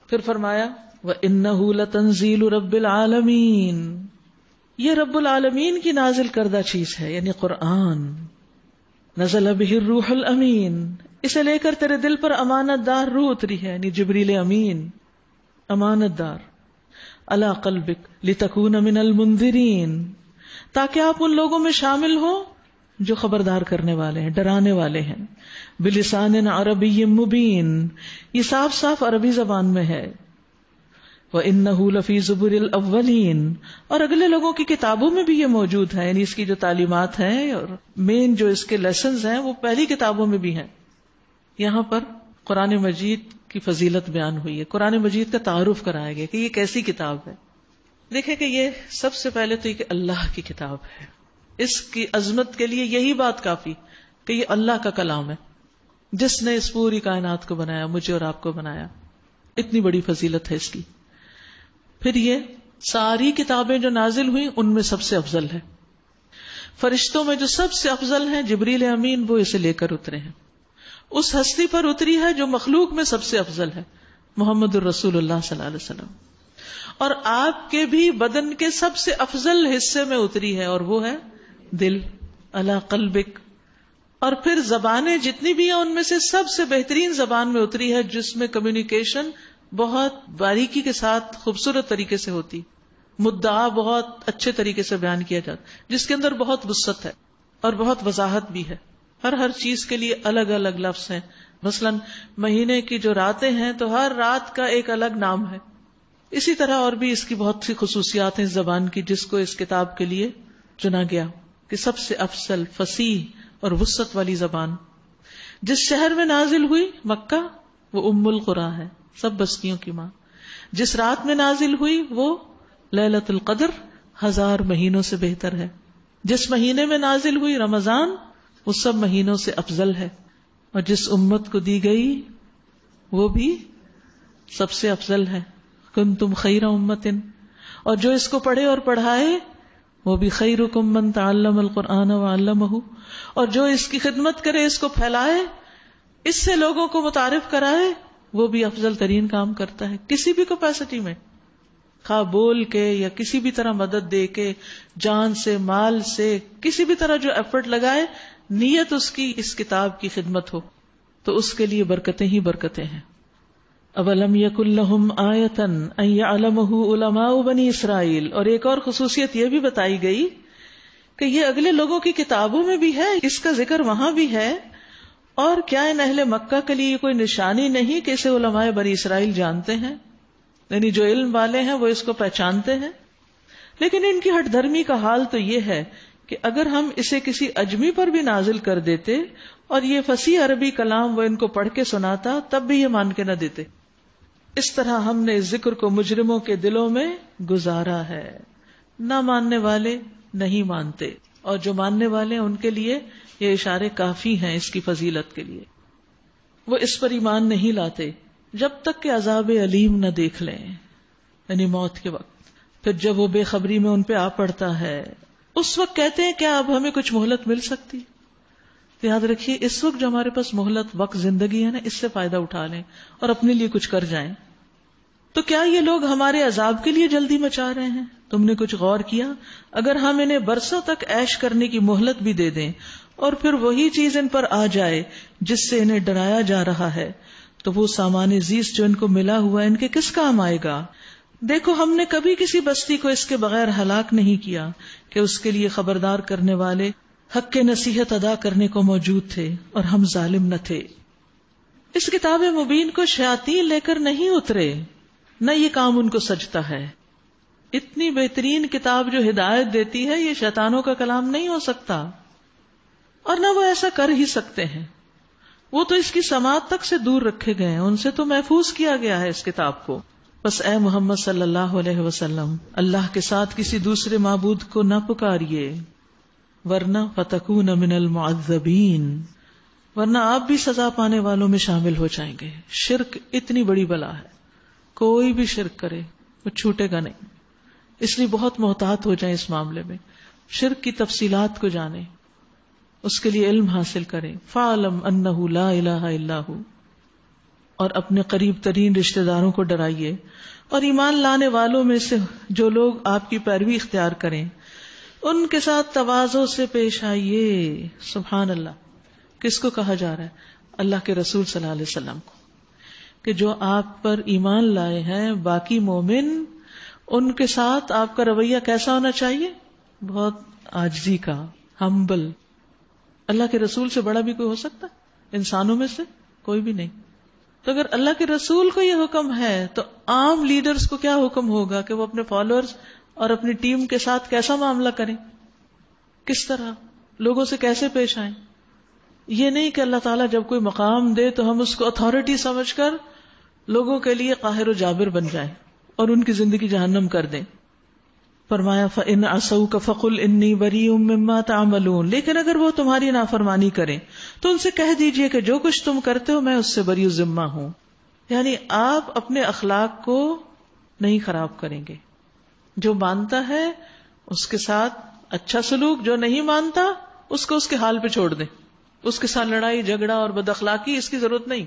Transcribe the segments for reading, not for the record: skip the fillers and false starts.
پھر فرمایا وَإِنَّهُ لَتَنزِيلُ رَبِّ الْعَالَمِينَ، یہ رب العالمین کی نازل کردہ چیز ہے، یعنی قرآن. نزل بِهِ الروح الامین، اسے لے کر تیرے دل پر امانت دار روح اتری ہے، یعنی جبریل امین امانت دار. علی قلبک لتکون من المنذرین، تاکہ آپ ان لوگوں میں شامل ہو جو خبردار کرنے والے ہیں، ڈرانے والے ہیں. بلسان عربی مبین، یہ صاف صاف عربی زبان میں ہے. وَإِنَّهُ لَفِي زُبُرِ الْأَوَّلِينَ، اور اگلے لوگوں کی کتابوں میں بھی یہ موجود ہے، یعنی اس کی جو تعلیمات ہیں اور مین جو اس کے لیسنز ہیں وہ پہلی کتابوں میں بھی ہیں. یہاں پر قرآن مجید کی فضیلت بیان ہوئی ہے، قرآن مجید کا تعارف کرایا گیا کہ یہ کیسی کتاب ہے. دیکھیں کہ یہ سب سے پہلے تو یہ کہ اللہ کی کتاب ہے. اس کی عظمت کے لیے یہی بات کافی کہ یہ اللہ کا کلام ہے، جس نے اس پوری کائنات کو بنایا، مجھے اور آپ کو بنایا. اتنی بڑی فضیلت ہے اس کی. پھر یہ ساری کتابیں جو نازل ہوئی ان میں سب سے افضل ہے. فرشتوں میں جو سب سے افضل ہیں جبریل امین، وہ اسے لے کر اترے ہیں. اس ہستی پر اتری ہے جو مخلوق میں سب سے افضل ہے، محمد الرسول اللہ صلی اللہ علیہ وسلم. اور آپ کے بھی بدن کے سب سے افضل حصے میں اتری ہے، اور وہ ہے دل. علی قلبک. اور پھر زبانیں جتنی بھی ہیں ان میں سے سب سے بہترین زبان میں اتری ہے، جس میں کمیونیکیشن بہت باریکی کے ساتھ خوبصورت طریقے سے ہوتی، مدعا بہت اچھے طریقے سے بیان کیا جاتا، جس کے اندر بہت وسعت ہے اور بہت وضاحت بھی ہے. ہر چیز کے لیے الگ الگ لفظ ہیں. مثلا مہینے کی جو راتیں ہیں تو ہر رات کا ایک الگ نام ہے. اسی طرح اور بھی اس کی بہت سی خصوصیات ہیں اس زبان کی، جس کو اس کتاب کے لیے چنا گیا کہ سب سے افضل، فصیح اور وسعت والی زبان. جس شہر میں نازل ہوئی مکہ، وہ ام القری ہے، سب بستیوں کی ماں. جس رات میں نازل ہوئی وہ لیلۃ القدر، 1000 مہینوں سے بہتر ہے. جس مہینے میں نازل ہوئی رمضان، وہ سب مہینوں سے افضل ہے. اور جس امت کو دی گئی وہ بھی سب سے افضل ہے. کنتم خیر امۃ، اور جو اس کو پڑھے اور پڑھائے وہ بھی خیرکم من تعلم القرآن وعلمہ، اور جو اس کی خدمت کرے، اس کو پھیلائے، اس سے لوگوں کو متعارف کرائے، وہ بھی افضل ترین کام کرتا ہے. کسی بھی کیپیسٹی میں، خواہ بول کے یا کسی بھی طرح مدد دے کے، جان سے، مال سے، کسی بھی طرح جو ایفرٹ لگائے، نیت اس کی اس کتاب کی خدمت ہو، تو اس کے لیے برکتیں ہی برکتیں ہیں. اولم یکن لہم آیۃ ان یعلمہ علماء بنی اسرائیل. اور ایک اور خصوصیت یہ بھی بتائی گئی کہ یہ اگلے لوگوں کی کتابوں میں بھی ہے، اس کا ذکر وہاں بھی ہے. اور کیا ان اہل مکہ کے لیے کوئی نشانی نہیں کہ اسے علماء بنی اسرائیل جانتے ہیں، یعنی جو علم والے ہیں وہ اس کو پہچانتے ہیں. لیکن ان کی ہٹ دھرمی کا حال تو یہ ہے کہ اگر ہم اسے کسی اجمی پر بھی نازل کر دیتے اور یہ فصیح عربی کلام وہ ان کو پڑھ کے سناتا، تب بھی یہ مان کے نہ دیتے. اس طرح ہم نے اس ذکر کو مجرموں کے دلوں میں گزارا ہے. نہ ماننے والے نہیں مانتے، اور جو ماننے والے ہیں ان کے لیے یہ اشارے کافی ہیں اس کی فضیلت کے لیے. وہ اس پر ایمان نہیں لاتے جب تک کہ عذاب علیم نہ دیکھ لیں، یعنی موت کے وقت. پھر جب وہ بے خبری میں ان پہ آ پڑتا ہے، اس وقت کہتے ہیں کیا اب ہمیں کچھ مہلت مل سکتی. تو یاد رکھیے اس وقت جو ہمارے پاس مہلت، وقت، زندگی ہے نا، اس سے فائدہ اٹھا لیں اور اپنے لیے کچھ کر جائیں. تو کیا یہ لوگ ہمارے عذاب کے لیے جلدی مچا رہے ہیں؟ تم نے کچھ غور کیا؟ اگر ہم انہیں برسوں تک عیش کرنے کی مہلت بھی دے دیں اور پھر وہی چیز ان پر آ جائے جس سے انہیں ڈرایا جا رہا ہے، تو وہ سامان زیست جو ان کو ملا ہوا ہے ان کے کس کام آئے گا؟ دیکھو ہم نے کبھی کسی بستی کو اس کے بغیر ہلاک نہیں کیا کہ اس کے لیے خبردار کرنے والے حق کے نصیحت ادا کرنے کو موجود تھے اور ہم ظالم نہ تھے. اس کتاب مبین کو شیاطین لے کر نہیں اترے، نہ یہ کام ان کو سجتا ہے. اتنی بہترین کتاب جو ہدایت دیتی ہے، یہ شیطانوں کا کلام نہیں ہو سکتا، اور نہ وہ ایسا کر ہی سکتے ہیں. وہ تو اس کی سماعت تک سے دور رکھے گئے ہیں، ان سے تو محفوظ کیا گیا ہے اس کتاب کو. بس اے محمد صلی اللہ علیہ وسلم، اللہ کے ساتھ کسی دوسرے معبود کو نہ پکاریے، ورنہ فتکون من المعذبین، ورنہ آپ بھی سزا پانے والوں میں شامل ہو جائیں گے. شرک اتنی بڑی بلا ہے، کوئی بھی شرک کرے وہ چھوٹے گا نہیں. اس لیے بہت محتاط ہو جائیں اس معاملے میں. شرک کی تفصیلات کو جانیں، اس کے لیے علم حاصل کریں. فَاعْلَمْ أَنَّهُ لَا إِلَهَ إِلَّا هُوَ. اور اپنے قریب ترین رشتہ داروں کو ڈرائیے، اور ایمان لانے والوں میں سے جو لوگ آپ کی پیروی اختیار کریں ان کے ساتھ تواضع سے پیش آئیے. سبحان اللہ. کس کو کہا جا رہا ہے؟ اللہ کے رسول صلی اللہ علیہ وسلم کو، کہ جو آپ پر ایمان لائے ہیں باقی مومن، ان کے ساتھ آپ کا رویہ کیسا ہونا چاہیے؟ بہت عاجزی کا، ہمبل. اللہ کے رسول سے بڑا بھی کوئی ہو سکتا ہے؟ انسانوں میں سے کوئی بھی نہیں. تو اگر اللہ کے رسول کو یہ حکم ہے تو عام لیڈرز کو کیا حکم ہوگا کہ وہ اپنے فالوورز اور اپنی ٹیم کے ساتھ کیسا معاملہ کریں، کس طرح لوگوں سے کیسے پیش آئیں. یہ نہیں کہ اللہ تعالیٰ جب کوئی مقام دے تو ہم اس کو اتھارٹی سمجھ کر لوگوں کے لیے قاہر و جابر بن جائیں اور ان کی زندگی جہنم کر دیں. فرمایا فَإِنْ عَصَوْكَ فَقُلْ إِنِّي بَرِيءٌ مِّمَّا تَعْمَلُونَ. لیکن اگر وہ تمہاری نافرمانی کریں تو ان سے کہہ دیجئے کہ جو کچھ تم کرتے ہو میں اس سے بری ذمہ ہوں. یعنی آپ اپنے اخلاق کو نہیں خراب کریں گے. جو مانتا ہے اس کے ساتھ اچھا سلوک، جو نہیں مانتا اس کو اس کے حال پہ چھوڑ دیں. اس کے ساتھ لڑائی جھگڑا اور بد اخلاقی اس کی ضرورت نہیں.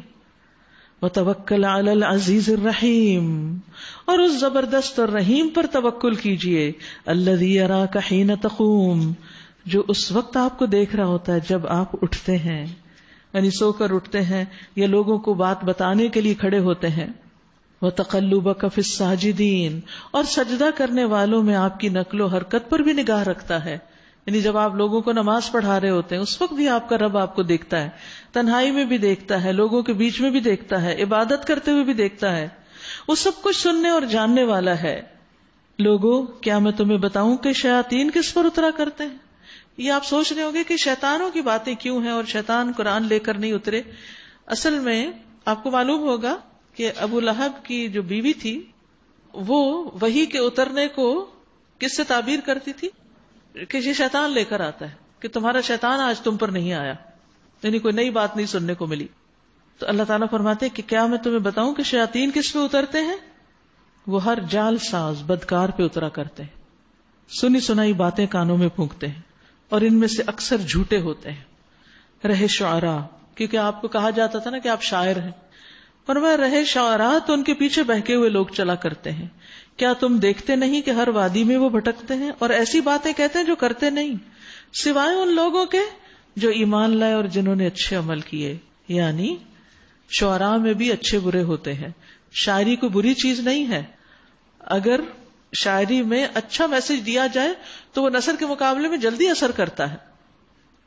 وَتَوَكَّلْ عَلَى الْعَزِيزِ الرَّحِيمِ. اور اس زبردست اور رحیم پر توکل کیجئے. الَّذِي يَرَاكَ حِينَ تَقُومُ. جو اس وقت آپ کو دیکھ رہا ہوتا ہے جب آپ اٹھتے ہیں، یعنی سو کر اٹھتے ہیں یا لوگوں کو بات بتانے کے لیے کھڑے ہوتے ہیں. وَتَقَلُّبَكَ فِي السَّاجِدِينَ. اور سجدہ کرنے والوں میں آپ کی نقل و حرکت پر بھی نگاہ رکھتا ہے. یعنی جب آپ لوگوں کو نماز پڑھا رہے ہوتے ہیں اس وقت بھی آپ کا رب آپ کو دیکھتا ہے، تنہائی میں بھی دیکھتا ہے، لوگوں کے بیچ میں بھی دیکھتا ہے، عبادت کرتے ہوئے بھی دیکھتا ہے. وہ سب کچھ سننے اور جاننے والا ہے. لوگوں، کیا میں تمہیں بتاؤں کہ شیاطین کس پر اترا کرتے ہیں؟ یہ آپ سوچ رہے ہوں گے کہ شیطانوں کی باتیں کیوں ہیں اور شیطان قرآن لے کر نہیں اترے. اصل میں آپ کو معلوم ہوگا کہ ابو لہب کی جو بیوی تھی وہ وحی کے اترنے کو کس سے تعبیر کرتی تھی کہ یہ شیطان لے کر آتا ہے، کہ تمہارا شیطان آج تم پر نہیں آیا، یعنی کوئی نئی بات نہیں سننے کو ملی. تو اللہ تعالیٰ فرماتے ہیں کہ کیا میں تمہیں بتاؤں کہ شیاطین کس پہ اترتے ہیں؟ وہ ہر جال ساز بدکار پہ اترا کرتے ہیں. سنی سنائی باتیں کانوں میں پھونکتے ہیں اور ان میں سے اکثر جھوٹے ہوتے ہیں. رہے شعراء، کیونکہ آپ کو کہا جاتا تھا نا کہ آپ شاعر ہیں، فرمایا رہے شعراء تو ان کے پیچھے بہکے ہوئے لوگ چلا کرتے ہیں. کیا تم دیکھتے نہیں کہ ہر وادی میں وہ بھٹکتے ہیں اور ایسی باتیں کہتے ہیں جو کرتے نہیں، سوائے ان لوگوں کے جو ایمان لائے اور جنہوں نے اچھے عمل کیے. یعنی شعراء میں بھی اچھے برے ہوتے ہیں. شاعری کوئی بری چیز نہیں ہے. اگر شاعری میں اچھا میسج دیا جائے تو وہ نثر کے مقابلے میں جلدی اثر کرتا ہے.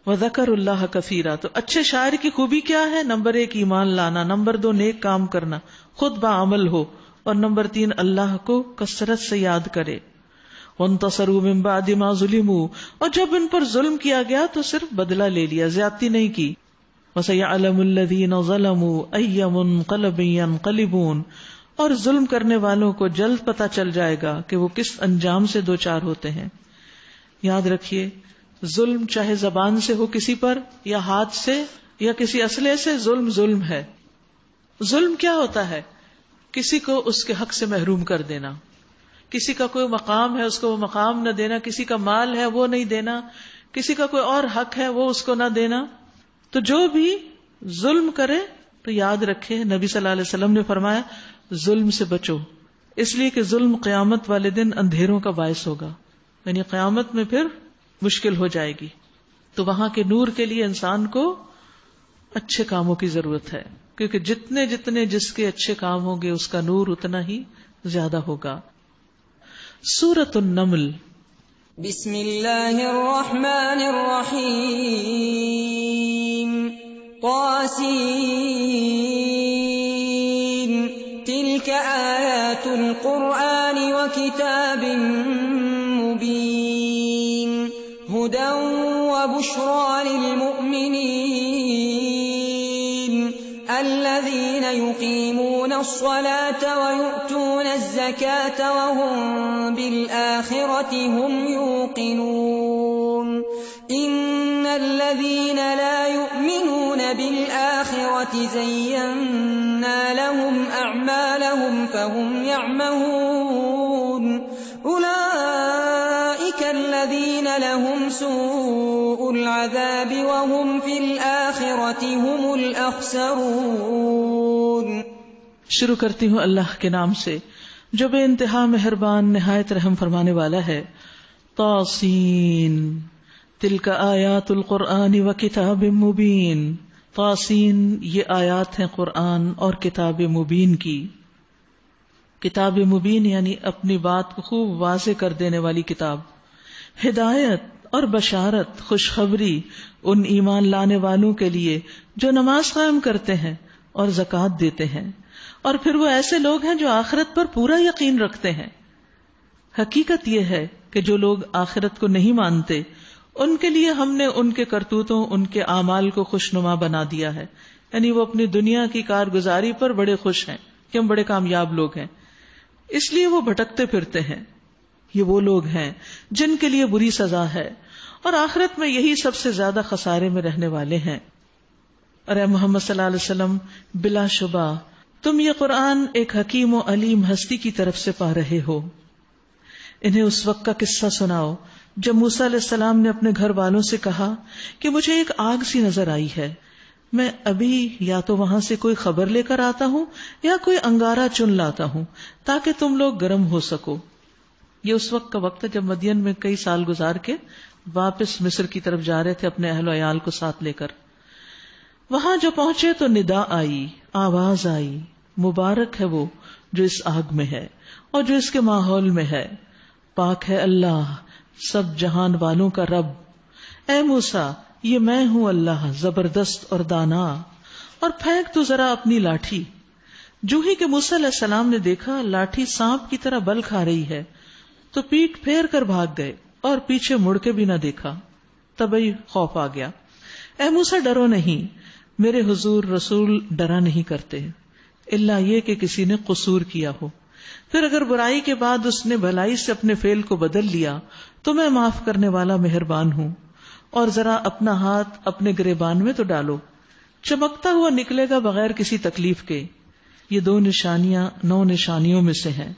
وَذَكَرُ اللَّهَ كَثِيرًا. تو اچھے شاعر کی خوبی کیا ہے؟ نمبر 1 ایمان لانا، نمبر 2 نیک کام کرنا، خود بعمل ہو، اور نمبر 3 اللہ کو کثرت سے یاد کرے. وَانْتَصَرُوا مِن بَعْدِ مَا ظُلِمُوا. اور جب ان پر ظلم کیا گیا تو صرف بدلہ لے لیا، زیادتی نہیں کی. وَسَيَعْلَمُ الَّذِينَ ظَلَمُوا أَيَّ مُنْقَلَبٍ يَنْقَلِبُونَ. اور ظلم کرنے والوں کو جلد پتہ چل جائے گا کہ وہ کس انجام سے دوچار ہوتے ہیں. یاد رکھیے، ظلم چاہے زبان سے ہو کسی پر یا ہاتھ سے یا کسی اسلحے سے، ظلم ظلم ہے. ظلم کیا ہوتا ہے؟ کسی کو اس کے حق سے محروم کر دینا، کسی کا کوئی مقام ہے اس کو وہ مقام نہ دینا، کسی کا مال ہے وہ نہیں دینا، کسی کا کوئی اور حق ہے وہ اس کو نہ دینا. تو جو بھی ظلم کرے تو یاد رکھے، نبی صلی اللہ علیہ وسلم نے فرمایا ظلم سے بچو، اس لیے کہ ظلم قیامت والے دن اندھیروں کا باعث ہوگا، یعنی قیامت میں پھر مشکل ہو جائے گی. تو وہاں کے نور کے لیے انسان کو اچھے کاموں کی ضرورت ہے، کیونکہ جتنے جتنے جس کے اچھے کام ہوں گے اس کا نور اتنا ہی زیادہ ہوگا. سورۃ النمل. بسم اللہ الرحمن الرحیم. طاسین. تلک آیات القرآن وکتاب مبین. ہدی وبشری للمؤمنین الذین یقیمون الصلاة ویؤتون الزکاة وهم بالآخرة هم یوقنون. ان الذین لا یؤمنون بالآخرة زینا لهم اعمالهم فهم یعمهون. اولئک الذین لهم سوء العذاب وهم فی الآخرة هم الاخسرون. شروع کرتی ہوں اللہ کے نام سے جو بے انتہا مہربان نہایت رحم فرمانے والا ہے. طاسین تلک آیات القرآن و کتاب مبین. طاسین یہ آیات ہیں قرآن اور کتاب مبین کی. کتاب مبین یعنی اپنی بات کو خوب واضح کر دینے والی کتاب. ہدایت اور بشارت خوشخبری ان ایمان لانے والوں کے لیے جو نماز قائم کرتے ہیں اور زکوٰۃ دیتے ہیں، اور پھر وہ ایسے لوگ ہیں جو آخرت پر پورا یقین رکھتے ہیں. حقیقت یہ ہے کہ جو لوگ آخرت کو نہیں مانتے ان کے لیے ہم نے ان کے کرتوتوں، ان کے اعمال کو خوشنما بنا دیا ہے. یعنی وہ اپنی دنیا کی کارگزاری پر بڑے خوش ہیں کہ ہم بڑے کامیاب لوگ ہیں، اس لیے وہ بھٹکتے پھرتے ہیں. یہ وہ لوگ ہیں جن کے لیے بری سزا ہے اور آخرت میں یہی سب سے زیادہ خسارے میں رہنے والے ہیں. اور اے محمد صلی اللہ علیہ وسلم بلا شبہ تم یہ قرآن ایک حکیم و علیم ہستی کی طرف سے پا رہے ہو. انہیں اس وقت کا قصہ سناؤ جب موسیٰ علیہ السلام نے اپنے گھر والوں سے کہا کہ مجھے ایک آگ سی نظر آئی ہے، میں ابھی یا تو وہاں سے کوئی خبر لے کر آتا ہوں یا کوئی انگارہ چن لاتا ہوں تاکہ تم لوگ گرم ہو سکو. یہ اس وقت کا وقت ہے جب مدین میں کئی سال گزار کے واپس مصر کی طرف جا رہے تھے اپنے اہل و عیال کو ساتھ لے کر. وہاں جو پہنچے تو ندا آئی، آواز آئی، مبارک ہے وہ جو اس آگ میں ہے اور جو اس کے ماحول میں ہے، پاک ہے اللہ سب جہان والوں کا رب. اے موسیٰ یہ میں ہوں اللہ زبردست اور دانا، اور پھینک تو ذرا اپنی لاٹھی. جو ہی کہ موسیٰ علیہ السلام نے دیکھا لاٹھی سانپ کی طرح بل کھا رہی ہے تو پیٹ پھیر کر بھاگ گئے اور پیچھے مڑ کے بھی نہ دیکھا. تبھی خوف آ گیا. اے موسیٰ ڈرو نہیں، میرے حضور رسول ڈرا نہیں کرتے الا یہ کہ کسی نے قصور کیا ہو، پھر اگر برائی کے بعد اس نے بھلائی سے اپنے فعل کو بدل لیا تو میں معاف کرنے والا مہربان ہوں. اور ذرا اپنا ہاتھ اپنے گریبان میں تو ڈالو، چمکتا ہوا نکلے گا بغیر کسی تکلیف کے. یہ 2 نشانیاں 9 نشانیوں میں سے ہیں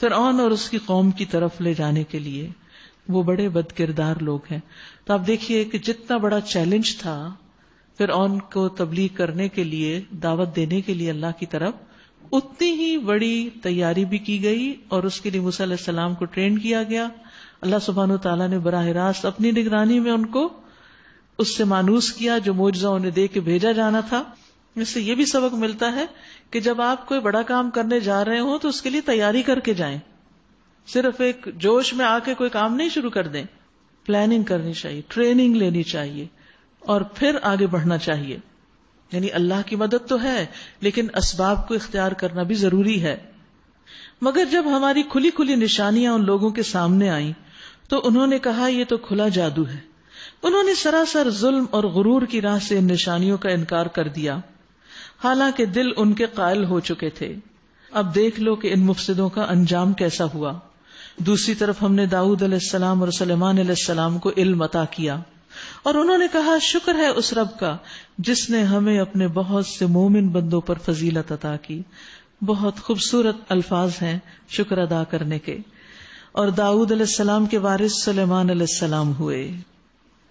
فرعون اور اس کی قوم کی طرف لے جانے کے لیے. وہ بڑے بد کردار لوگ ہیں. تو آپ دیکھیے کہ جتنا بڑا چیلنج تھا فرعون کو تبلیغ کرنے کے لیے، دعوت دینے کے لیے اللہ کی طرف، اتنی ہی بڑی تیاری بھی کی گئی اور اس کے لیے موسیٰ علیہ السلام کو ٹرین کیا گیا. اللہ سبحانہ وتعالیٰ نے براہ راست اپنی نگرانی میں ان کو اس سے مانوس کیا جو معجزہ انہیں دے کے بھیجا جانا تھا. اس سے یہ بھی سبق ملتا ہے کہ جب آپ کوئی بڑا کام کرنے جا رہے ہوں تو اس کے لیے تیاری کر کے جائیں. صرف ایک جوش میں آ کے کوئی کام نہیں شروع کر دیں. پلاننگ کرنی چاہیے، ٹریننگ لینی چاہیے اور پھر آگے بڑھنا چاہیے. یعنی اللہ کی مدد تو ہے لیکن اسباب کو اختیار کرنا بھی ضروری ہے. مگر جب ہماری کھلی کھلی نشانیاں ان لوگوں کے سامنے آئیں تو انہوں نے کہا یہ تو کھلا جادو ہے. انہوں نے سراسر ظلم اور غرور کی راہ سے ان نشانیوں کا انکار کر دیا، حالانکہ دل ان کے قائل ہو چکے تھے. اب دیکھ لو کہ ان مفسدوں کا انجام کیسا ہوا. دوسری طرف ہم نے داؤد علیہ السلام اور سلیمان علیہ السلام کو علم عطا کیا، اور انہوں نے کہا شکر ہے اس رب کا جس نے ہمیں اپنے بہت سے مومن بندوں پر فضیلت عطا کی. بہت خوبصورت الفاظ ہیں شکر ادا کرنے کے. اور داؤد علیہ السلام کے وارث سلیمان علیہ السلام ہوئے.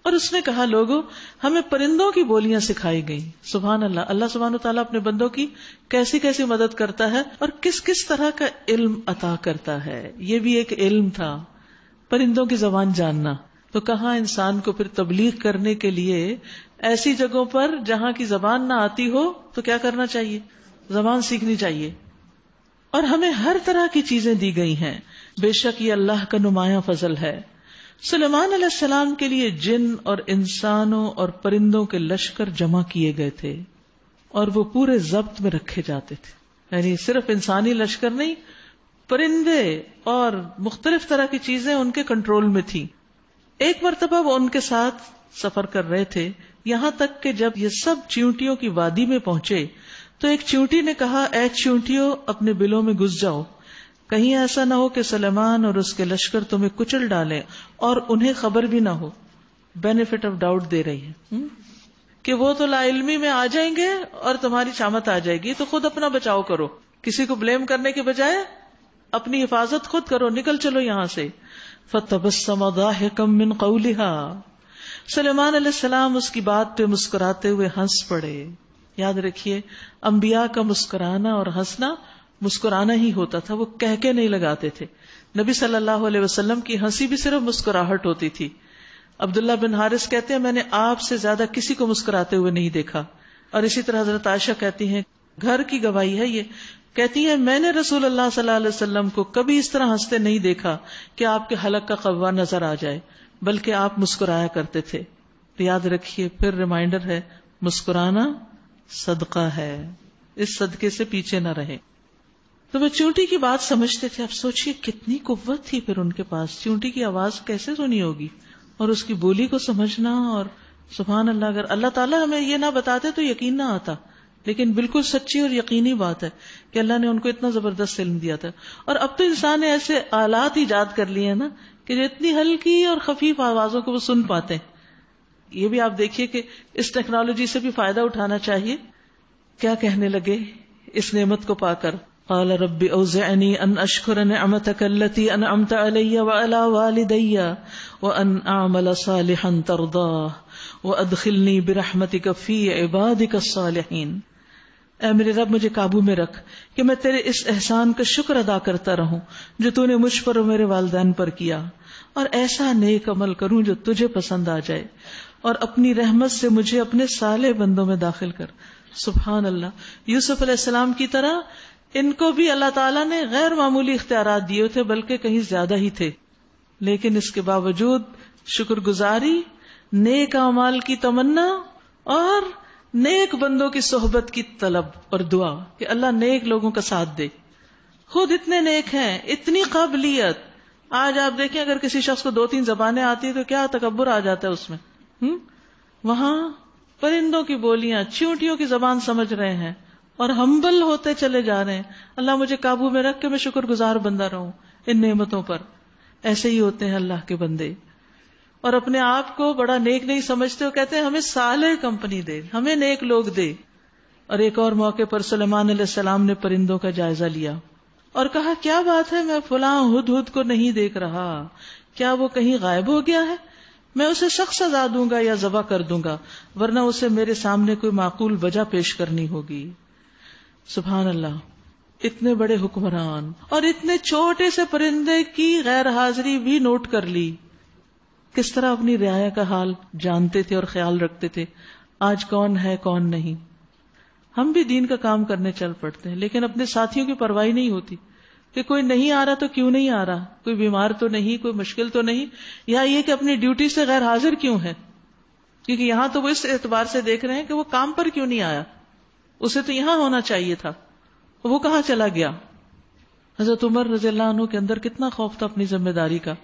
اور اس نے کہا لوگوں ہمیں پرندوں کی بولیاں سکھائی گئی. سبحان اللہ، اللہ سبحانہ تعالیٰ اپنے بندوں کی کیسی کیسی مدد کرتا ہے اور کس کس طرح کا علم عطا کرتا ہے. یہ بھی ایک علم تھا، پرندوں کی زبان جاننا. تو کہاں انسان کو پھر تبلیغ کرنے کے لیے ایسی جگہوں پر جہاں کی زبان نہ آتی ہو تو کیا کرنا چاہیے؟ زبان سیکھنی چاہیے. اور ہمیں ہر طرح کی چیزیں دی گئی ہیں، بے شک یہ اللہ کا نمایاں فضل ہے. سلیمان علیہ السلام کے لیے جن اور انسانوں اور پرندوں کے لشکر جمع کیے گئے تھے اور وہ پورے ضبط میں رکھے جاتے تھے. یعنی صرف انسانی لشکر نہیں، پرندے اور مختلف طرح کی چیزیں ان کے کنٹرول میں تھی. ایک مرتبہ وہ ان کے ساتھ سفر کر رہے تھے، یہاں تک کہ جب یہ سب چیونٹیوں کی وادی میں پہنچے تو ایک چیونٹی نے کہا اے چیونٹیوں اپنے بلوں میں گھس جاؤ، کہیں ایسا نہ ہو کہ سلیمان اور اس کے لشکر تمہیں کچل ڈالیں اور انہیں خبر بھی نہ ہو. بینیفٹ آف ڈاؤٹ دے رہی ہے کہ وہ تو لا علمی میں آ جائیں گے اور تمہاری شامت آ جائے گی، تو خود اپنا بچاؤ کرو. کسی کو بلیم کرنے کے بجائے اپنی حفاظت خود کرو، نکل چلو یہاں سے. فَتَبَسَّمَ ضَاحِكًا مِّن قَوْلِهَا، سلیمان علیہ السلام اس کی بات پہ مسکراتے ہوئے ہنس پڑے. یاد رکھیے انبیاء کا مسکرانا اور ہنسنا مسکرانا ہی ہوتا تھا، وہ کہہ کے نہیں لگاتے تھے. نبی صلی اللہ علیہ وسلم کی ہنسی بھی صرف مسکراہٹ ہوتی تھی. عبداللہ بن حارث کہتے ہیں میں نے آپ سے زیادہ کسی کو مسکراتے ہوئے نہیں دیکھا. اور اسی طرح حضرت عائشہ کہتی ہیں، گھر کی گواہی ہے یہ، کہتی ہیں میں نے رسول اللہ صلی اللہ علیہ وسلم کو کبھی اس طرح ہنستے نہیں دیکھا کہ آپ کے حلق کا قوا نظر آ جائے، بلکہ آپ مسکرایا کرتے تھے. یاد رکھیے، پھر ریمائنڈر ہے، مسکرانا صدقہ ہے، اس صدقے سے پیچھے نہ رہے. تو وہ چونٹی کی بات سمجھتے تھے. اب سوچئے کتنی قوت تھی پھر ان کے پاس. چونٹی کی آواز کیسے سنی ہوگی، اور اس کی بولی کو سمجھنا. اور سبحان اللہ، اگر اللہ تعالیٰ ہمیں یہ نہ بتاتے تو یقین نہ آتا. لیکن بالکل سچی اور یقینی بات ہے کہ اللہ نے ان کو اتنا زبردست علم دیا تھا. اور اب تو انسان نے ایسے آلات ایجاد کر لیے ہیں نا کہ جو اتنی ہلکی اور خفیف آوازوں کو وہ سن پاتے ہیں. یہ بھی آپ دیکھیے کہ اس ٹیکنالوجی سے بھی فائدہ اٹھانا چاہیے. کیا کہنے لگے اس نعمت کو پا کر؟ قال رب اوزعنی ان اشکر نعمتک التی انعمت علی وعلی والدی وان اعمل صالحا ترضاہ وادخلنی برحمتک فی عبادک الصالحین. اے میرے رب، مجھے قابو میں رکھ کہ میں تیرے اس احسان کا شکر ادا کرتا رہوں جو تو نے مجھ پر اور میرے والدین پر کیا، اور ایسا نیک عمل کروں جو تجھے پسند آ جائے، اور اپنی رحمت سے مجھے اپنے صالح بندوں میں داخل کر. سبحان اللہ. یوسف علیہ السلام کی طرح ان کو بھی اللہ تعالیٰ نے غیر معمولی اختیارات دیے تھے، بلکہ کہیں زیادہ ہی تھے. لیکن اس کے باوجود شکر گزاری، نیک اعمال کی تمنا اور نیک بندوں کی صحبت کی طلب اور دعا کہ اللہ نیک لوگوں کا ساتھ دے. خود اتنے نیک ہیں، اتنی قابلیت. آج آپ دیکھیں اگر کسی شخص کو 2-3 زبانیں آتی ہیں تو کیا تکبر آ جاتا ہے اس میں. وہاں پرندوں کی بولیاں، چیونٹیوں کی زبان سمجھ رہے ہیں اور ہمبل ہوتے چلے جا رہے ہیں. اللہ مجھے قابو میں رکھ کے میں شکر گزار بندہ رہوں ان نعمتوں پر. ایسے ہی ہوتے ہیں اللہ کے بندے. اور اپنے آپ کو بڑا نیک نہیں سمجھتے، وہ کہتے ہیں ہمیں صالح کمپنی دے، ہمیں نیک لوگ دے. اور ایک اور موقع پر سلیمان علیہ السلام نے پرندوں کا جائزہ لیا اور کہا کیا بات ہے، میں فلاں ہدہد کو نہیں دیکھ رہا، کیا وہ کہیں غائب ہو گیا ہے؟ میں اسے سخت سزا دوں گا یا ذبح کر دوں گا، ورنہ اسے میرے سامنے کوئی معقول وجہ پیش کرنی ہوگی. سبحان اللہ. اتنے بڑے حکمران اور اتنے چھوٹے سے پرندے کی غیر حاضری بھی نوٹ کر لی. کس طرح اپنی رعایا کا حال جانتے تھے اور خیال رکھتے تھے. آج کون ہے کون نہیں. ہم بھی دین کا کام کرنے چل پڑتے ہیں، لیکن اپنے ساتھیوں کی پرواہ نہیں ہوتی کہ کوئی نہیں آ رہا تو کیوں نہیں آ رہا، کوئی بیمار تو نہیں، کوئی مشکل تو نہیں، یا یہ کہ اپنی ڈیوٹی سے غیر حاضر کیوں ہے. کیونکہ یہاں تو وہ اس اعتبار سے دیکھ رہے ہیں کہ وہ کام پر کیوں نہیں آیا، اسے تو یہاں ہونا چاہیے تھا، وہ کہاں چلا گیا. حضرت عمر رضی اللہ عنہ کے اندر کتنا خوف تھا اپنی ذمہ داری کا.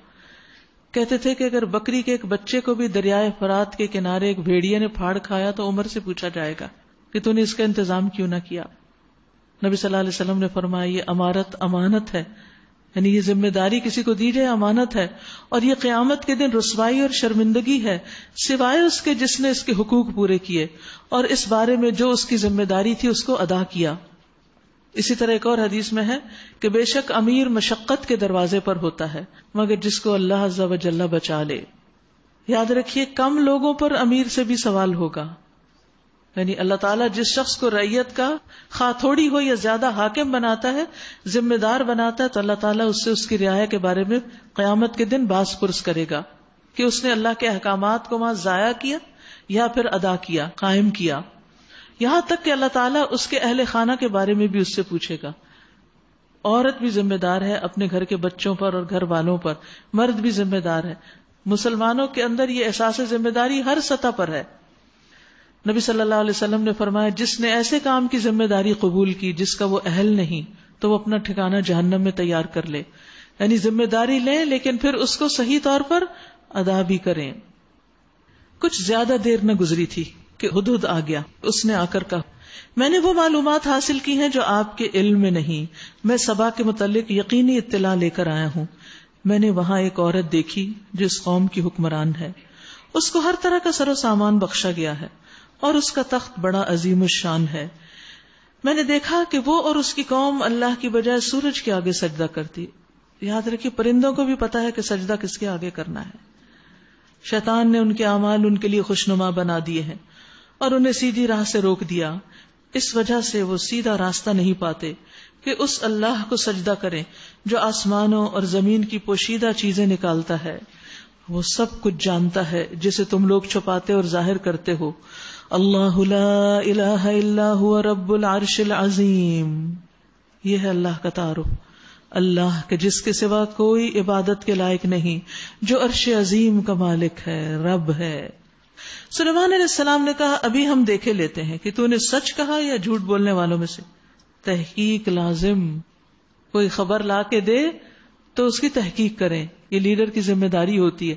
کہتے تھے کہ اگر بکری کے ایک بچے کو بھی دریائے فرات کے کنارے ایک بھیڑیے نے پھاڑ کھایا تو عمر سے پوچھا جائے گا کہ تو نے اس کا انتظام کیوں نہ کیا. نبی صلی اللہ علیہ وسلم نے فرمایا یہ امارت امانت ہے، یعنی یہ ذمہ داری کسی کو دی جائے امانت ہے، اور یہ قیامت کے دن رسوائی اور شرمندگی ہے سوائے اس کے جس نے اس کے حقوق پورے کیے اور اس بارے میں جو اس کی ذمہ داری تھی اس کو ادا کیا. اسی طرح ایک اور حدیث میں ہے کہ بے شک امیر مشقت کے دروازے پر ہوتا ہے مگر جس کو اللہ عز و جل بچا لے. یاد رکھیے کم لوگوں پر امیر سے بھی سوال ہوگا. یعنی اللہ تعالیٰ جس شخص کو رعیت کا خواہ تھوڑی ہو یا زیادہ حاکم بناتا ہے، ذمہ دار بناتا ہے، تو اللہ تعالیٰ اس سے اس کی رعایا کے بارے میں قیامت کے دن باز پرس کرے گا کہ اس نے اللہ کے احکامات کو وہاں ضائع کیا یا پھر ادا کیا، قائم کیا. یہاں تک کہ اللہ تعالیٰ اس کے اہل خانہ کے بارے میں بھی اس سے پوچھے گا. عورت بھی ذمہ دار ہے اپنے گھر کے بچوں پر اور گھر والوں پر، مرد بھی ذمہ دار ہے. مسلمانوں کے اندر یہ احساس ذمہ داری ہر سطح پر ہے. نبی صلی اللہ علیہ وسلم نے فرمایا جس نے ایسے کام کی ذمہ داری قبول کی جس کا وہ اہل نہیں تو وہ اپنا ٹھکانہ جہنم میں تیار کر لے. یعنی ذمہ داری لیں لیکن پھر اس کو صحیح طور پر ادا بھی کریں. کچھ زیادہ دیر نہ گزری تھی کہ ہدہد آ گیا. اس نے آ کر کہا میں نے وہ معلومات حاصل کی ہیں جو آپ کے علم میں نہیں، میں سبا کے متعلق یقینی اطلاع لے کر آیا ہوں. میں نے وہاں ایک عورت دیکھی جو اس قوم کی حکمران ہے، اس کو ہر طرح کا سر و سامان بخشا گیا ہے اور اس کا تخت بڑا عظیم الشان ہے. میں نے دیکھا کہ وہ اور اس کی قوم اللہ کی بجائے سورج کے آگے سجدہ کرتی. یاد رکھیے پرندوں کو بھی پتا ہے کہ سجدہ کس کے آگے کرنا ہے. شیطان نے ان کے اعمال ان کے لیے خوشنما بنا دیے ہیں اور انہیں سیدھی راہ سے روک دیا. اس وجہ سے وہ سیدھا راستہ نہیں پاتے کہ اس اللہ کو سجدہ کریں جو آسمانوں اور زمین کی پوشیدہ چیزیں نکالتا ہے، وہ سب کچھ جانتا ہے جسے تم لوگ چھپاتے اور ظاہر کرتے ہو۔ اللہ لا الہ الا هو رب العرش العظیم، یہ ہے اللہ کا تعارف، اللہ کے جس کے سوا کوئی عبادت کے لائق نہیں، جو عرش عظیم کا مالک ہے، رب ہے۔ سلیمان علیہ السلام نے کہا ابھی ہم دیکھے لیتے ہیں کہ تو نے سچ کہا یا جھوٹ بولنے والوں میں سے۔ تحقیق لازم، کوئی خبر لا کے دے تو اس کی تحقیق کریں، یہ لیڈر کی ذمہ داری ہوتی ہے۔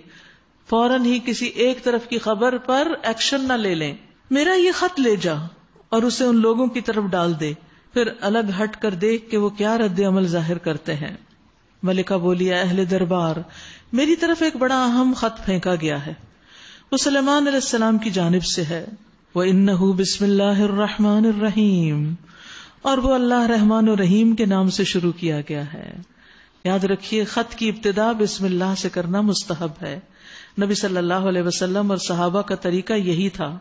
فوراً ہی کسی ایک طرف کی خبر پر ایکشن نہ لے لیں۔ میرا یہ خط لے جا اور اسے ان لوگوں کی طرف ڈال دے، پھر الگ ہٹ کر دیکھ کہ وہ کیا رد عمل ظاہر کرتے ہیں۔ ملکہ بولی اے اہل دربار، میری طرف ایک بڑا اہم خط پھینکا گیا ہے، وہ سلیمان علیہ السلام کی جانب سے ہے۔ وَإِنَّهُ بِسْمِ اللَّهِ الرَّحْمَنِ الرَّحِيمِ، اور وہ اللہ رحمان و رحیم کے نام سے شروع کیا گیا ہے۔ یاد رکھیے خط کی ابتدا بسم اللہ سے کرنا مستحب ہے۔ نبی صلی اللہ علیہ وسلم اور صحابہ کا طریقہ یہی تھا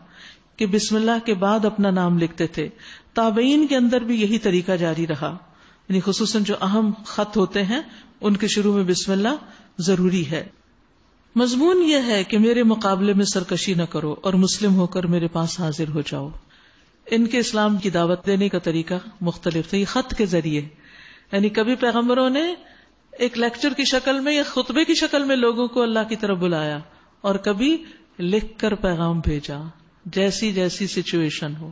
کہ بسم اللہ کے بعد اپنا نام لکھتے تھے۔ تابعین کے اندر بھی یہی طریقہ جاری رہا، یعنی خصوصاً جو اہم خط ہوتے ہیں ان کے شروع میں بسم اللہ ضروری ہے۔ مضمون یہ ہے کہ میرے مقابلے میں سرکشی نہ کرو اور مسلم ہو کر میرے پاس حاضر ہو جاؤ۔ ان کے اسلام کی دعوت دینے کا طریقہ مختلف تھا، یہ خط کے ذریعے، یعنی کبھی پیغمبروں نے ایک لیکچر کی شکل میں یا خطبے کی شکل میں لوگوں کو اللہ کی طرف بلایا، اور کبھی لکھ کر پیغام بھیجا، جیسی جیسی سچویشن ہو۔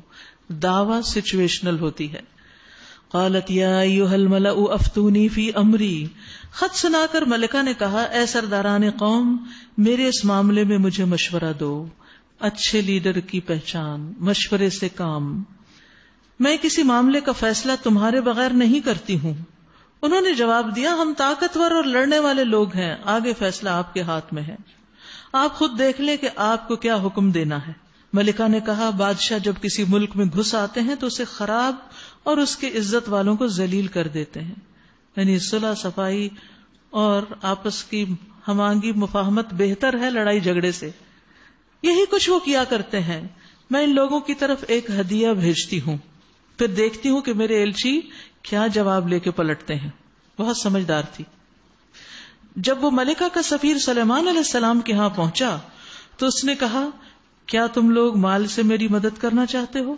دعویٰ سچویشنل ہوتی ہے۔ قالت یا ایھا الملأ افتونی فی امری، خط سنا کر ملکہ نے کہا اے سرداران قوم، میرے اس معاملے میں مجھے مشورہ دو۔ اچھے لیڈر کی پہچان مشورے سے کام۔ میں کسی معاملے کا فیصلہ تمہارے بغیر نہیں کرتی ہوں۔ انہوں نے جواب دیا ہم طاقتور اور لڑنے والے لوگ ہیں، آگے فیصلہ آپ کے ہاتھ میں ہے، آپ خود دیکھ لیں کہ آپ کو کیا حکم دینا ہے۔ ملکہ نے کہا بادشاہ جب کسی ملک میں گھس آتے ہیں تو اسے خراب اور اس کے عزت والوں کو ذلیل کر دیتے ہیں، یعنی صلح صفائی اور آپس کی ہم آہنگی مفاہمت بہتر ہے لڑائی جھگڑے سے۔ یہی کچھ وہ کیا کرتے ہیں۔ میں ان لوگوں کی طرف ایک ہدیہ بھیجتی ہوں، پھر دیکھتی ہوں کہ میرے ایلچی کیا جواب لے کے پلٹتے ہیں۔ بہت سمجھدار تھی۔ جب وہ ملکہ کا سفیر سلیمان علیہ السلام کے ہاں پہنچا تو اس نے کہا کیا تم لوگ مال سے میری مدد کرنا چاہتے ہو؟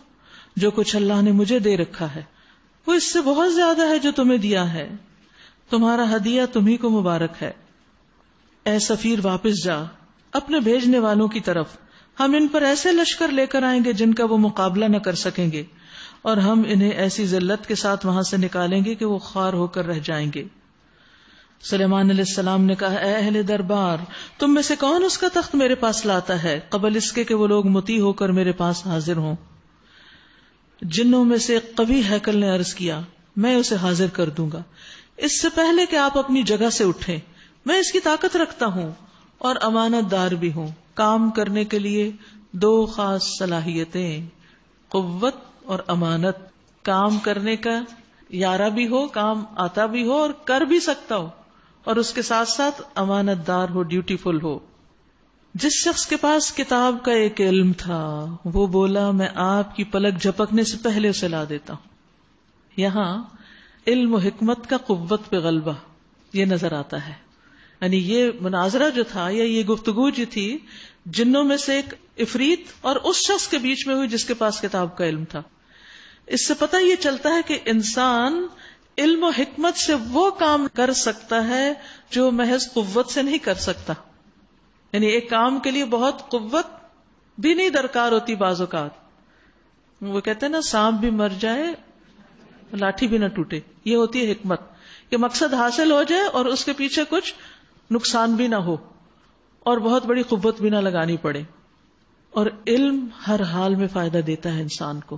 جو کچھ اللہ نے مجھے دے رکھا ہے وہ اس سے بہت زیادہ ہے جو تمہیں دیا ہے، تمہارا ہدیہ تمہیں کو مبارک ہے۔ اے سفیر واپس جا اپنے بھیجنے والوں کی طرف، ہم ان پر ایسے لشکر لے کر آئیں گے جن کا وہ مقابلہ نہ کر سکیں گے، اور ہم انہیں ایسی ذلت کے ساتھ وہاں سے نکالیں گے کہ وہ خوار ہو کر رہ جائیں گے۔ سلیمان علیہ السلام نے کہا اے اہل دربار، تم میں سے کون اس کا تخت میرے پاس لاتا ہے قبل اس کے کہ وہ لوگ مطیع ہو کر میرے پاس حاضر ہوں؟ جنوں میں سے ایک قوی ہیکل نے عرض کیا میں اسے حاضر کر دوں گا، اس سے پہلے کہ آپ اپنی جگہ سے اٹھیں۔ میں اس کی طاقت رکھتا ہوں اور امانت دار بھی ہوں۔ کام کرنے کے لیے دو خاص صلاحیتیں، قوت اور امانت۔ کام کرنے کا یارہ بھی ہو، کام آتا بھی ہو اور کر بھی سکتا ہو، اور اس کے ساتھ ساتھ امانت دار ہو، ڈیوٹیفل ہو۔ جس شخص کے پاس کتاب کا ایک علم تھا وہ بولا میں آپ کی پلک جھپکنے سے پہلے اسے لا دیتا ہوں۔ یہاں علم و حکمت کا قوت پہ غلبہ یہ نظر آتا ہے، یعنی یہ مناظرہ جو تھا یا یہ گفتگو جو تھی جنوں میں سے ایک عفریت اور اس شخص کے بیچ میں ہوئی جس کے پاس کتاب کا علم تھا۔ اس سے پتہ یہ چلتا ہے کہ انسان علم و حکمت سے وہ کام کر سکتا ہے جو محض قوت سے نہیں کر سکتا، یعنی ایک کام کے لیے بہت قوت بھی نہیں درکار ہوتی۔ بعض اوقات وہ کہتے ہیں نا سانپ بھی مر جائے لاٹھی بھی نہ ٹوٹے، یہ ہوتی ہے حکمت کہ مقصد حاصل ہو جائے اور اس کے پیچھے کچھ نقصان بھی نہ ہو اور بہت بڑی قوت بھی نہ لگانی پڑے۔ اور علم ہر حال میں فائدہ دیتا ہے انسان کو،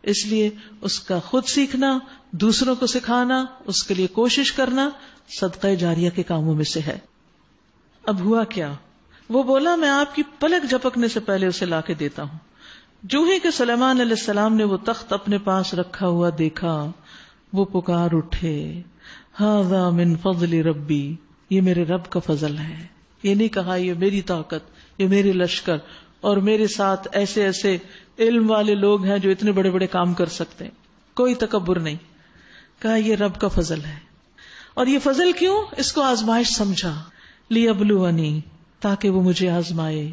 اس لیے اس کا خود سیکھنا، دوسروں کو سکھانا، اس کے لیے کوشش کرنا صدقہ جاریہ کے کاموں میں سے ہے۔ اب ہوا کیا؟ وہ بولا میں آپ کی پلک جھپکنے سے پہلے اسے لا کے دیتا ہوں۔ جو ہی کہ سلیمان علیہ السلام نے وہ تخت اپنے پاس رکھا ہوا دیکھا، وہ پکار اٹھے ھذا من فضل ربی، یہ میرے رب کا فضل ہے۔ یہ نہیں کہا یہ میری طاقت، یہ میرے لشکر اور میرے ساتھ ایسے ایسے علم والے لوگ ہیں جو اتنے بڑے بڑے کام کر سکتے ہیں، کوئی تکبر نہیں۔ کہا یہ رب کا فضل ہے. اور یہ فضل کیوں؟ اس کو آزمائش سمجھا. لیبلونی، تاکہ وہ مجھے آزمائے.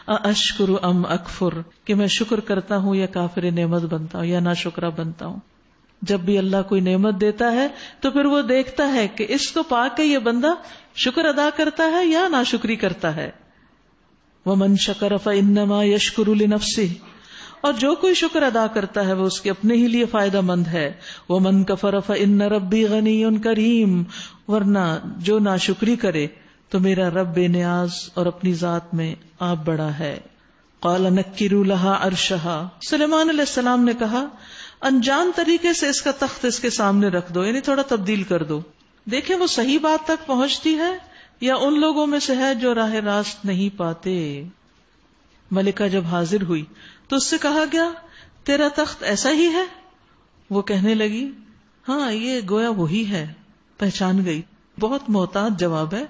اشکر ام اکفر، کہ میں شکر کرتا ہوں یا کافر نعمت بنتا ہوں یا ناشکرہ بنتا ہوں. جب بھی اللہ کوئی نعمت دیتا ہے تو پھر وہ دیکھتا ہے کہ اس کو پا کے یہ بندہ شکر ادا کرتا ہے یا ناشکری کرتا ہے. وَمَن شَكَرَ فَإِنَّمَا يَشْكُرُ لِنَفْسِهِ، اور جو کوئی شکر ادا کرتا ہے وہ اس کے اپنے ہی لیے فائدہ مند ہے. وَمَن كَفَرَ فَإِنَّ رَبِّي غَنِيٌّ كَرِيمٌ، ورنہ جو ناشکری کرے تو میرا رب بے نیاز اور اپنی ذات میں آپ بڑا ہے. قال نکروا لها عرشها، سلیمان علیہ السلام نے کہا انجان طریقے سے اس کا تخت اس کے سامنے رکھ دو، یعنی تھوڑا تبدیل کر دو. دیکھیں وہ صحیح بات تک پہنچتی ہے یا ان لوگوں میں سے ہے جو راہ راست نہیں پاتے. ملکہ جب حاضر ہوئی تو اس سے کہا گیا تیرا تخت ایسا ہی ہے؟ وہ کہنے لگی ہاں یہ گویا وہی ہے. پہچان گئی. بہت محتاط جواب ہے،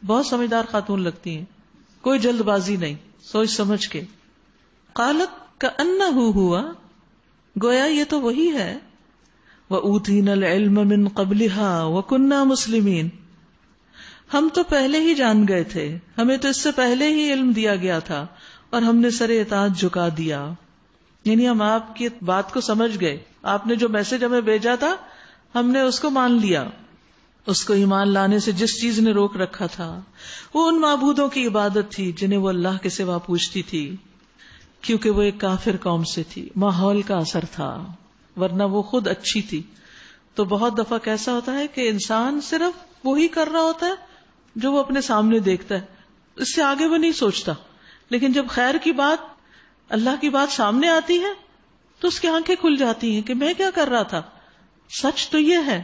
بہت سمجھدار خاتون لگتی ہیں، کوئی جلد بازی نہیں، سوچ سمجھ کے. قالت کأنہ ہوا، گویا یہ تو وہی ہے. وَأُوتِينَا الْعِلْمَ مِنْ قَبْلِهَا وَكُنَّا مُسْلِمِينَ، ہم تو پہلے ہی جان گئے تھے، ہمیں تو اس سے پہلے ہی علم دیا گیا تھا اور ہم نے سر اطاعت جھکا دیا. یعنی ہم آپ کی بات کو سمجھ گئے، آپ نے جو میسج ہمیں بھیجا تھا ہم نے اس کو مان لیا. اس کو ایمان لانے سے جس چیز نے روک رکھا تھا وہ ان معبودوں کی عبادت تھی جنہیں وہ اللہ کے سوا پوجتی تھی، کیونکہ وہ ایک کافر قوم سے تھی. ماحول کا اثر تھا، ورنہ وہ خود اچھی تھی. تو بہت دفعہ کیسا ہوتا ہے کہ انسان صرف وہی کر رہا ہوتا ہے جو وہ اپنے سامنے دیکھتا ہے، اس سے آگے وہ نہیں سوچتا. لیکن جب خیر کی بات، اللہ کی بات سامنے آتی ہے تو اس کی آنکھیں کھل جاتی ہیں کہ میں کیا کر رہا تھا، سچ تو یہ ہے.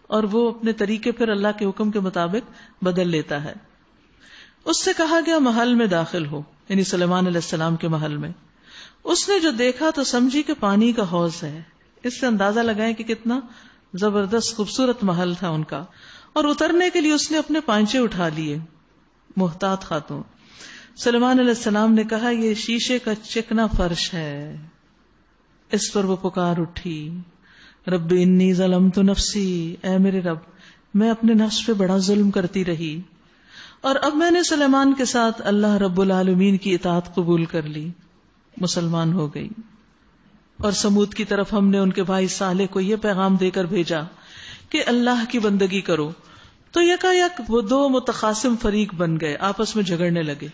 اور وہ اپنے طریقے پھر اللہ کے حکم کے مطابق بدل لیتا ہے. اس سے کہا گیا محل میں داخل ہو، یعنی سلیمان علیہ السلام کے محل میں. اس نے جو دیکھا تو سمجھی کہ پانی کا حوض ہے. اس سے اندازہ لگائیں کہ کتنا زبردست خوبصورت محل تھا ان کا. اور اترنے کے لیے اس نے اپنے پائنچے اٹھا لیے. محتاط خاتون. سلیمان علیہ السلام نے کہا یہ شیشے کا چکنا فرش ہے. اس پر وہ پکار اٹھی رب انی ظلمت نفسی، اے میرے رب میں اپنے نفس پہ بڑا ظلم کرتی رہی اور اب میں نے سلیمان کے ساتھ اللہ رب العالمین کی اطاعت قبول کر لی، مسلمان ہو گئی. اور سمود کی طرف ہم نے ان کے بھائی صالح کو یہ پیغام دے کر بھیجا کہ اللہ کی بندگی کرو. تو یکا یک وہ دو متخاصم فریق بن گئے، آپس میں جھگڑنے لگے.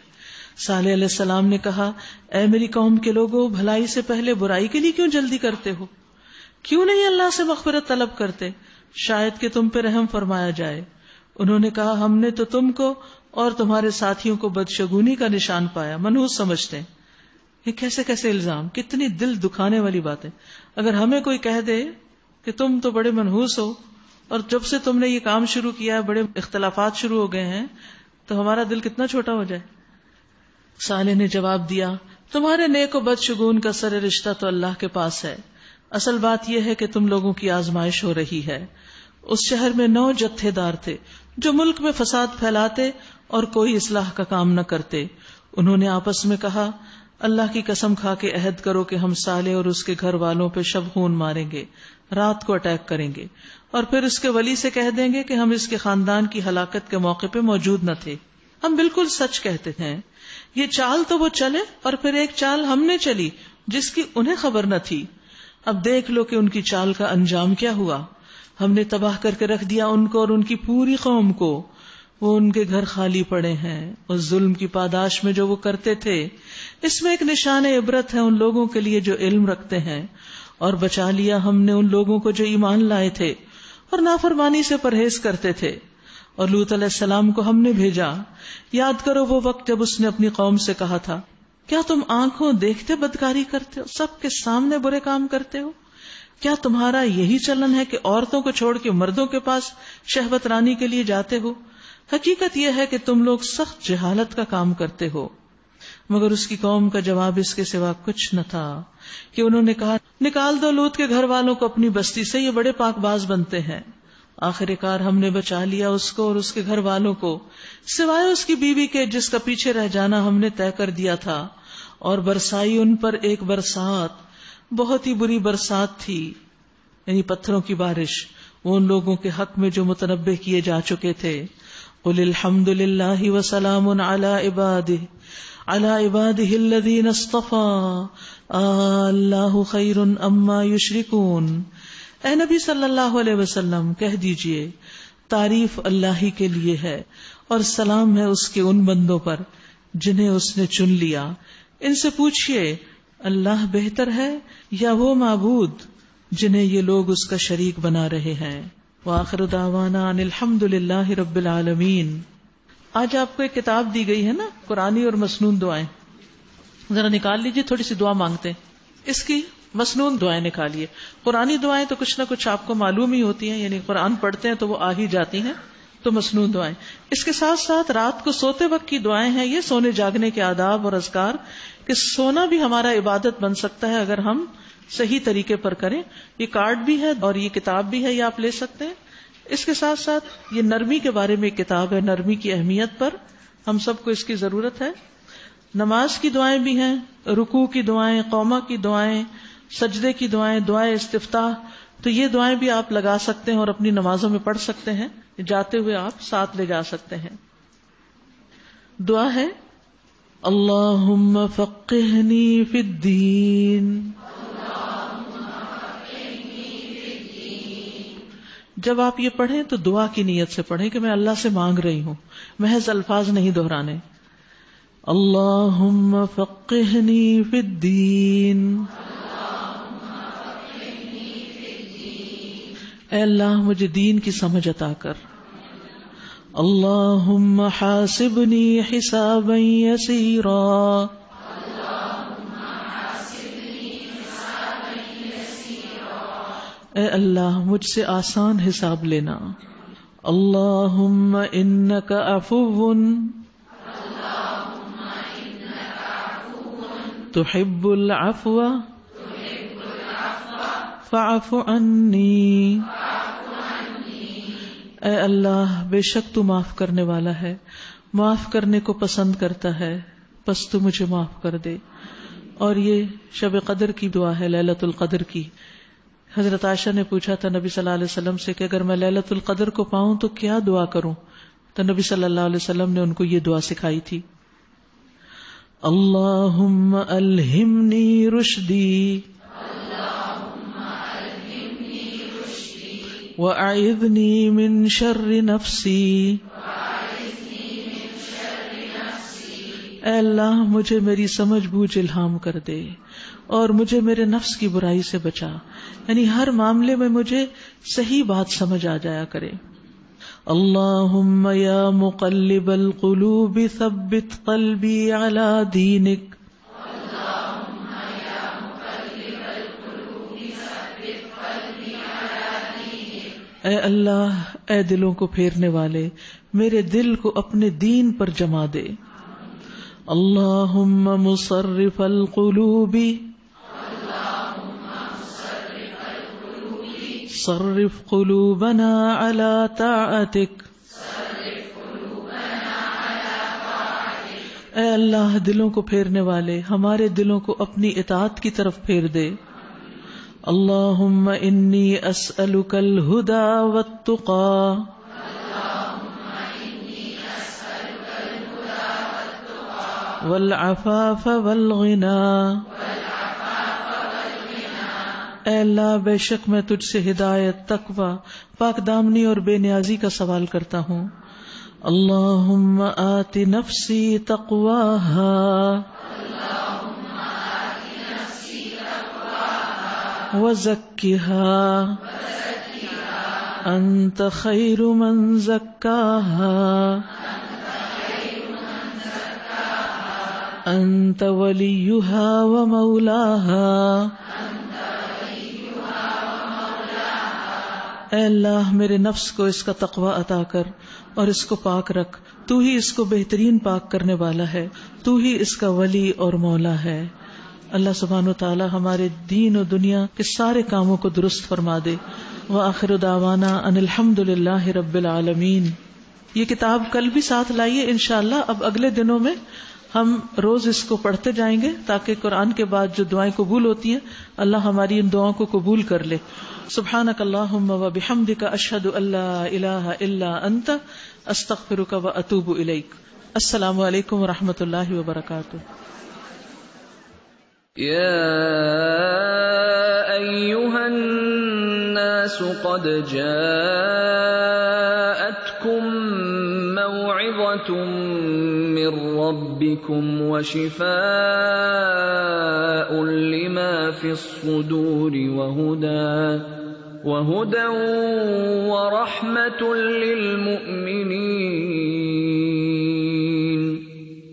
صالح علیہ السلام نے کہا اے میری قوم کے لوگوں، بھلائی سے پہلے برائی کے لیے کیوں جلدی کرتے ہو؟ کیوں نہیں اللہ سے مغفرت طلب کرتے، شاید کہ تم پہ رحم فرمایا جائے. انہوں نے کہا ہم نے تو تم کو اور تمہارے ساتھیوں کو بدشگونی کا نشان پایا، منحوس سمجھتے ہیں. یہ کیسے کیسے الزام، کتنی دل دکھانے والی باتیں. اگر ہمیں کوئی کہہ دے کہ تم تو بڑے منحوس ہو اور جب سے تم نے یہ کام شروع کیا ہے بڑے اختلافات شروع ہو گئے ہیں، تو ہمارا دل کتنا چھوٹا ہو جائے. صالح نے جواب دیا تمہارے نیک و بدشگون کا سر رشتہ تو اللہ کے پاس ہے، اصل بات یہ ہے کہ تم لوگوں کی آزمائش ہو رہی ہے. اس شہر میں 9 جتھے دار تھے جو ملک میں فساد پھیلاتے اور کوئی اصلاح کا کام نہ کرتے. انہوں نے آپس میں کہا اللہ کی قسم کھا کے عہد کرو کہ ہم صالح اور اس کے گھر والوں پہ شب خون ماریں گے، رات کو اٹیک کریں گے اور پھر اس کے ولی سے کہہ دیں گے کہ ہم اس کے خاندان کی ہلاکت کے موقع پہ موجود نہ تھے. ہم بالکل سچ کہتے ہیں. یہ چال تو وہ چلے اور پھر ایک چال ہم نے چلی جس کی انہیں خبر نہ تھی. اب دیکھ لو کہ ان کی چال کا انجام کیا ہوا. ہم نے تباہ کر کے رکھ دیا ان کو اور ان کی پوری قوم کو. وہ ان کے گھر خالی پڑے ہیں اس ظلم کی پاداش میں جو وہ کرتے تھے. اس میں ایک نشان عبرت ہے ان لوگوں کے لیے جو علم رکھتے ہیں. اور بچا لیا ہم نے ان لوگوں کو جو ایمان لائے تھے اور نافرمانی سے پرہیز کرتے تھے. اور لوط علیہ السلام کو ہم نے بھیجا. یاد کرو وہ وقت جب اس نے اپنی قوم سے کہا تھا کیا تم آنکھوں دیکھتے بدکاری کرتے ہو، سب کے سامنے برے کام کرتے ہو؟ کیا تمہارا یہی چلن ہے کہ عورتوں کو چھوڑ کے مردوں کے پاس شہوت رانی کے لیے جاتے ہو؟ حقیقت یہ ہے کہ تم لوگ سخت جہالت کا کام کرتے ہو. مگر اس کی قوم کا جواب اس کے سوا کچھ نہ تھا کہ انہوں نے کہا نکال دو لوط کے گھر والوں کو اپنی بستی سے، یہ بڑے پاک باز بنتے ہیں. آخر کار ہم نے بچا لیا اس کو اور اس کے گھر والوں کو، سوائے اس کی بیوی کے جس کا پیچھے رہ جانا ہم نے طے کر دیا تھا. اور برسائی ان پر ایک برسات، بہت ہی بری برسات تھی، یعنی پتھروں کی بارش. ان لوگوں کے حق میں جو متنبہ کیے جا چکے تھے. قل الحمد للہ وسلام علی عبادہ الذین اصطفى اللہ خیر اما یشرکون. اے نبی صلی اللہ علیہ وسلم کہہ دیجئے تعریف اللہ ہی کے لیے ہے اور سلام ہے اس کے ان بندوں پر جنہیں اس نے چن لیا. ان سے پوچھئے اللہ بہتر ہے یا وہ معبود جنہیں یہ لوگ اس کا شریک بنا رہے ہیں. وآخر دعوانا ان الحمد للہ رب العالمین. آج آپ کو ایک کتاب دی گئی ہے نا، قرآنی اور مسنون دعائیں. ذرا نکال لیجیے، تھوڑی سی دعا مانگتے ہیں. اس کی مسنون دعائیں نکالیے. قرآنی دعائیں تو کچھ نہ کچھ آپ کو معلوم ہی ہوتی ہیں، یعنی قرآن پڑھتے ہیں تو وہ آ ہی جاتی ہیں. تو مسنون دعائیں اس کے ساتھ ساتھ رات کو سوتے وقت کی دعائیں ہیں. یہ سونے جاگنے کے آداب اور اذکار کہ سونا بھی ہمارا عبادت بن سکتا ہے اگر ہم صحیح طریقے پر کریں. یہ کارڈ بھی ہے اور یہ کتاب بھی ہے، یہ آپ لے سکتے ہیں. اس کے ساتھ ساتھ یہ نرمی کے بارے میں ایک کتاب ہے، نرمی کی اہمیت پر. ہم سب کو اس کی ضرورت ہے. نماز کی دعائیں بھی ہیں، رکوع کی دعائیں، قوما کی دعائیں، سجدے کی دعائیں، دعائیں استفتاح. تو یہ دعائیں بھی آپ لگا سکتے ہیں اور اپنی نمازوں میں پڑھ سکتے ہیں. جاتے ہوئے آپ ساتھ لے جا سکتے ہیں. دعا ہے اللہم فقہنی فی الدین. جب آپ یہ پڑھیں تو دعا کی نیت سے پڑھیں کہ میں اللہ سے مانگ رہی ہوں، محض الفاظ نہیں دہرانے. اللہم فقہنی فی الدین. اے اللہ مجھے دین کی سمجھ عطا کر. اللہم حاسبنی حسابا یسیرا. اے اللہ مجھ سے آسان حساب لینا. اللہم انک عفو تحب العفو فاعف عنی. اے اللہ بے شک تو معاف کرنے والا ہے، معاف کرنے کو پسند کرتا ہے، پس تو مجھے معاف کر دے. اور یہ شب قدر کی دعا ہے، لیلۃ القدر کی. حضرت عائشہ نے پوچھا تھا نبی صلی اللہ علیہ وسلم سے کہ اگر میں لیلۃ القدر کو پاؤں تو کیا دعا کروں؟ تو نبی صلی اللہ علیہ وسلم نے ان کو یہ دعا سکھائی تھی. اللہم الہمنی رشدی وَأَعِذْنِي مِن شَرِّ نَفْسِي. اے اللہ مجھے میری سمجھ بوجھ الہام کر دے اور مجھے میرے نفس کی برائی سے بچا، یعنی ہر معاملے میں مجھے صحیح بات سمجھ آ جایا کرے. اللہم یا مقلب القلوب ثبت قلبی علی دینک. اے اللہ اے دلوں کو پھیرنے والے میرے دل کو اپنے دین پر جما دے. اللہم مصرف القلوب صرف قلوبنا علی طاعتک. اے اللہ دلوں کو پھیرنے والے ہمارے دلوں کو اپنی اطاعت کی طرف پھیر دے. اللہم انی اسألک الہدی والتقی. والعفاف والغنی. اے اللہ بے شک میں تجھ سے ہدایت، تقوی، پاک دامنی اور بے نیازی کا سوال کرتا ہوں. اللہم آت نفسی تقواہا وزکھا انت خیر من زکاہا انت ولیہا ومولاہا. اے اللہ میرے نفس کو اس کا تقوی عطا کر اور اس کو پاک رکھ. تو ہی اس کو بہترین پاک کرنے والا ہے، تو ہی اس کا ولی اور مولا ہے. اللہ سبحانہ وتعالی ہمارے دین و دنیا کے سارے کاموں کو درست فرما دے. وآخر دعوانا ان الحمد للہ رب العالمین. یہ کتاب کل بھی ساتھ لائیے انشاءاللہ. اب اگلے دنوں میں ہم روز اس کو پڑھتے جائیں گے تاکہ قرآن کے بعد جو دعائیں قبول ہوتی ہیں اللہ ہماری ان دعاؤں کو قبول کر لے. سبحانک اللہم و بحمدک اشہد ان لا الہ الا انت استغفرک و اتوب الیک. السلام علیکم و رحمۃ اللہ وبرکاتہ. یا ایھا الناس قد جاءتکم موعظة من ربكم وشفاء لما في الصدور وهدى ورحمة للمؤمنين.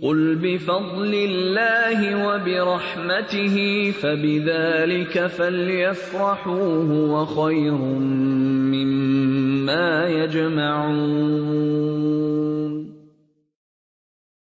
قل بفضل الله وبرحمته فبذلك فليفرحوا هو خير مما يجمعون.